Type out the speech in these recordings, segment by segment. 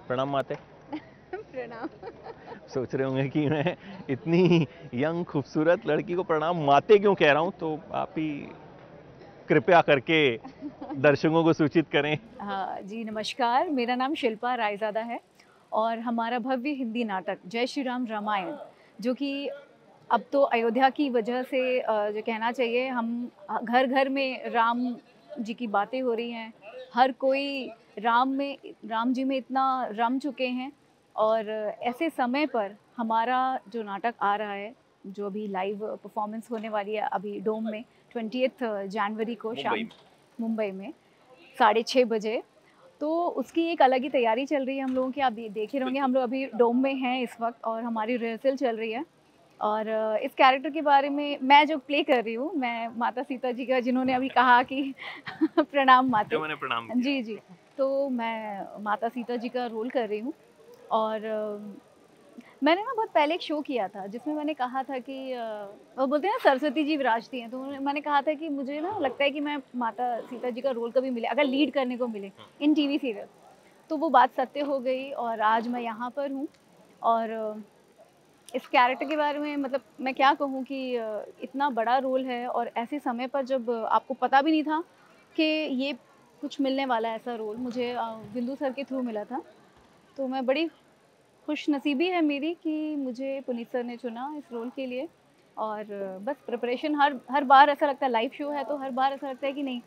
प्रणाम माते। प्रणाम। सोच रहे होंगे कि मैं इतनी यंग खूबसूरत लड़की को प्रणाम माते क्यों कह रहा हूँ, तो आप ही कृपया करके दर्शकों को सूचित करें। हाँ जी, नमस्कार। मेरा नाम शिल्पा रायज़ादा है और हमारा भव्य हिंदी नाटक जय श्री राम रामायण, जो कि अब तो अयोध्या की वजह से जो कहना चाहिए, हम घर घर में राम जी की बातें हो रही हैं। हर कोई राम जी में इतना रम चुके हैं और ऐसे समय पर हमारा जो नाटक आ रहा है, जो अभी लाइव परफॉर्मेंस होने वाली है अभी डोम में 20 जनवरी को शाम मुंबई में 6:30 बजे। तो उसकी एक अलग ही तैयारी चल रही है हम लोगों की। आप देख ही रहोगे, हम लोग अभी डोम में हैं इस वक्त और हमारी रिहर्सल चल रही है। और इस कैरेक्टर के बारे में मैं जो प्ले कर रही हूँ, मैं माता सीता जी का, जिन्होंने अभी कहा कि प्रणाम माते, जो मैंने प्रणाम किया। जी जी, तो मैं माता सीता जी का रोल कर रही हूँ। और मैंने ना बहुत पहले एक शो किया था जिसमें मैंने कहा था कि वो बोलते हैं ना सरस्वती जी विराजती हैं, तो मैंने कहा था कि मुझे ना लगता है कि मैं माता सीता जी का रोल कभी मिले, अगर लीड करने को मिले इन टीवी सीरियल, तो वो बात सत्य हो गई और आज मैं यहाँ पर हूँ। और इस कैरेक्टर के बारे में मतलब मैं क्या कहूँ कि इतना बड़ा रोल है और ऐसे समय पर जब आपको पता भी नहीं था कि ये कुछ मिलने वाला है, ऐसा रोल मुझे बिंदु सर के थ्रू मिला था। तो मैं बड़ी खुश नसीबी है मेरी कि मुझे पुनीत सर ने चुना इस रोल के लिए। और बस प्रिपरेशन हर बार ऐसा लगता है, लाइव शो है तो हर बार ऐसा लगता है कि नहीं,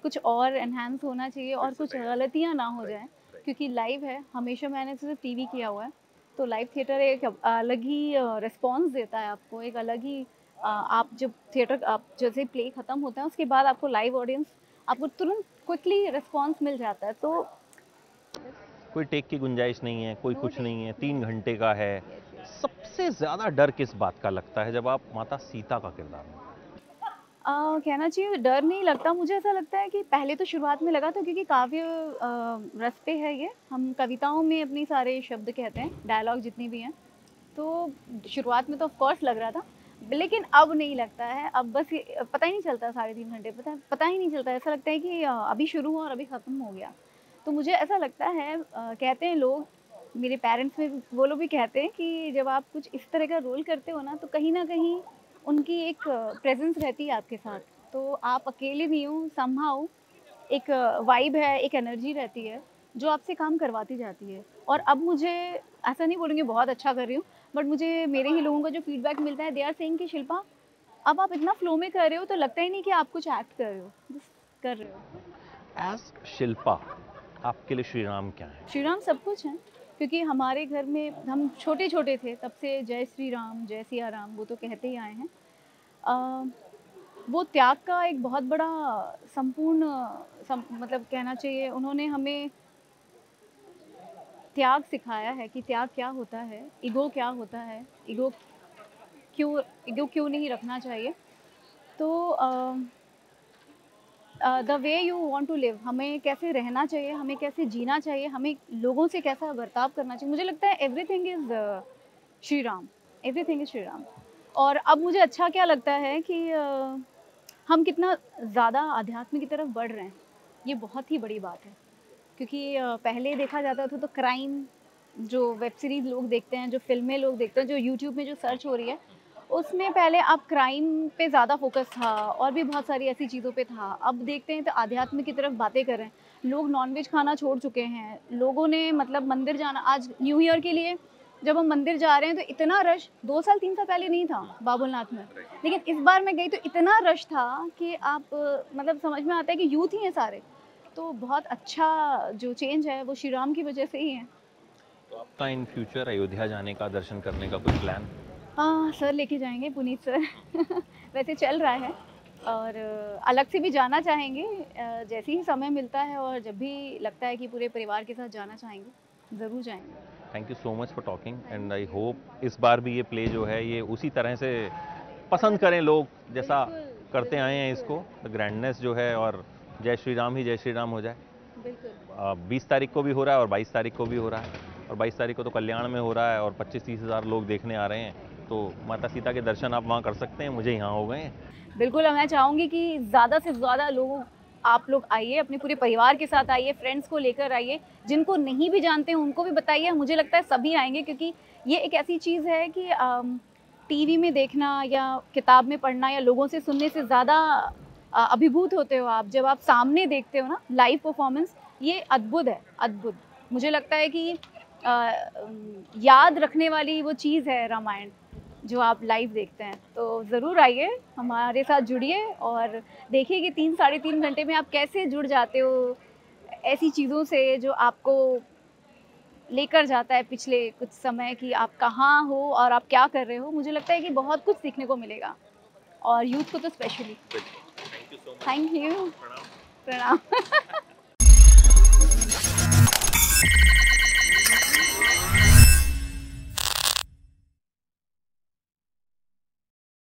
कुछ और एनहांस होना चाहिए और कुछ गलतियाँ ना हो जाएं, क्योंकि लाइव है। हमेशा मैंने सिर्फ टीवी किया हुआ है, तो लाइव थिएटर एक अलग ही रिस्पॉन्स देता है आपको, एक अलग ही आप जब थिएटर, आप जैसे प्ले ख़त्म होता है उसके बाद आपको लाइव ऑडियंस, आपको तुरंत क्विकली रिस्पॉन्स मिल जाता है। तो कोई टेक की गुंजाइश नहीं है, कोई नो कुछ टेक, नहीं है, 3 घंटे का है। Yes yes. सबसे ज्यादा डर किस बात का लगता है जब आप माता सीता का किरदार में? कहना चाहिए डर नहीं लगता, मुझे ऐसा लगता है कि पहले तो शुरुआत में लगा था, क्योंकि काव्य रस पे है ये, हम कविताओं में अपनी सारे शब्द कहते हैं, डायलॉग जितनी भी हैं, तो शुरुआत में तो ऑफ कोर्स लग रहा था, लेकिन अब नहीं लगता है। अब बस ये पता ही नहीं चलता, 3.5 घंटे पता ही नहीं चलता, ऐसा लगता है कि अभी शुरू हुआ और अभी ख़त्म हो गया। तो मुझे ऐसा लगता है, कहते हैं लोग, मेरे पेरेंट्स में वो लोग भी कहते हैं कि जब आप कुछ इस तरह का रोल करते हो ना, तो कहीं ना कहीं उनकी एक प्रेजेंस रहती है आपके साथ, तो आप अकेले नहीं हो, समहाउ एक वाइब है, एक एनर्जी रहती है जो आपसे काम करवाती जाती है। और अब मुझे, ऐसा नहीं बोलूँगी बहुत अच्छा कर रही हूँ, बट मुझे मेरे ही लोगों का जो फीडबैक मिलता है, दे आर सेइंग कि शिल्पा, अब आप इतना फ्लो में कर रहे हो तो लगता ही नहीं कि आप कुछ एक्ट कर रहे हो, बस कर रहे हो। एज शिल्पा, आपके लिए श्री राम क्या है? श्री राम सब कुछ है, क्योंकि हमारे घर में हम छोटे छोटे थे तब से जय श्री राम जय सिया राम वो तो कहते ही आए हैं। अ, वो त्याग का एक बहुत बड़ा संपूर्ण मतलब कहना चाहिए, उन्होंने हमें त्याग सिखाया है कि त्याग क्या होता है, ईगो क्या होता है, ईगो क्यों नहीं रखना चाहिए। तो the way you want to live, हमें कैसे रहना चाहिए, हमें कैसे जीना चाहिए, हमें लोगों से कैसा बर्ताव करना चाहिए, मुझे लगता है everything is Shri Ram, everything is Shri Ram. और अब मुझे अच्छा क्या लगता है कि हम कितना ज़्यादा आध्यात्म की तरफ बढ़ रहे हैं, ये बहुत ही बड़ी बात है। क्योंकि पहले देखा जाता था तो क्राइम, जो वेब सीरीज़ लोग देखते हैं, जो फ़िल्में लोग देखते हैं, जो यूट्यूब में जो सर्च हो रही है, उसमें पहले अब क्राइम पे ज़्यादा फ़ोकस था और भी बहुत सारी ऐसी चीज़ों पे था। अब देखते हैं तो आध्यात्म की तरफ बातें कर रहे हैं। लोग नॉन-वेज खाना छोड़ चुके हैं। लोगों ने मतलब मंदिर जाना, आज न्यू ईयर के लिए जब हम मंदिर जा रहे हैं तो इतना रश 2 साल 3 साल पहले नहीं था बाबुलनाथ में। लेकिन इस बार मैं गई तो इतना रश था कि आप मतलब समझ में आता है कि यूथ ही हैं सारे। तो बहुत अच्छा जो चेंज है वो श्री राम की वजह से ही है। तो आपका इन फ्यूचर अयोध्या जाने का, दर्शन करने का कोई प्लान? हाँ, सर लेके जाएँगे, पुनीत सर। वैसे चल रहा है और अलग से भी जाना चाहेंगे, जैसे ही समय मिलता है और जब भी लगता है कि पूरे परिवार के साथ जाना चाहेंगे, ज़रूर जाएँगे। Thank you so much for talking and I thank you. Hope इस बार भी ये प्ले जो है ये उसी तरह से पसंद करें लोग, जैसा बिल्कुल, करते आए हैं बिल्कुल, इसको। ग्रैंडनेस जो है, और जय श्री राम ही जय श्री राम हो जाए। बिल्कुल। 20 तारीख को भी हो रहा है और 22 तारीख को भी हो रहा है, और 22 तारीख को तो कल्याण में हो रहा है और 25-30 हज़ार लोग देखने आ रहे हैं। तो माता सीता के दर्शन आप वहाँ कर सकते हैं, मुझे यहाँ हो गए हैं। बिल्कुल, मैं चाहूँगी कि ज़्यादा से ज़्यादा लोग आप लोग आइए, अपने पूरे परिवार के साथ आइए, फ्रेंड्स को लेकर आइए, जिनको नहीं भी जानते हैं उनको भी बताइए। मुझे लगता है सभी आएंगे, क्योंकि ये एक ऐसी चीज़ है कि टीवी में देखना या किताब में पढ़ना या लोगों से सुनने से ज़्यादा अभिभूत होते हो आप जब आप सामने देखते हो ना लाइव परफॉर्मेंस। ये अद्भुत है, अद्भुत। मुझे लगता है कि याद रखने वाली वो चीज़ है रामायण, जो आप लाइव देखते हैं। तो ज़रूर आइए, हमारे साथ जुड़िए और देखिए कि 3 साढ़े 3 घंटे में आप कैसे जुड़ जाते हो ऐसी चीज़ों से जो आपको लेकर जाता है पिछले कुछ समय, कि आप कहाँ हो और आप क्या कर रहे हो। मुझे लगता है कि बहुत कुछ सीखने को मिलेगा, और यूथ को तो specially. Thank you so much. Thank you. प्रणाम। प्रणाम।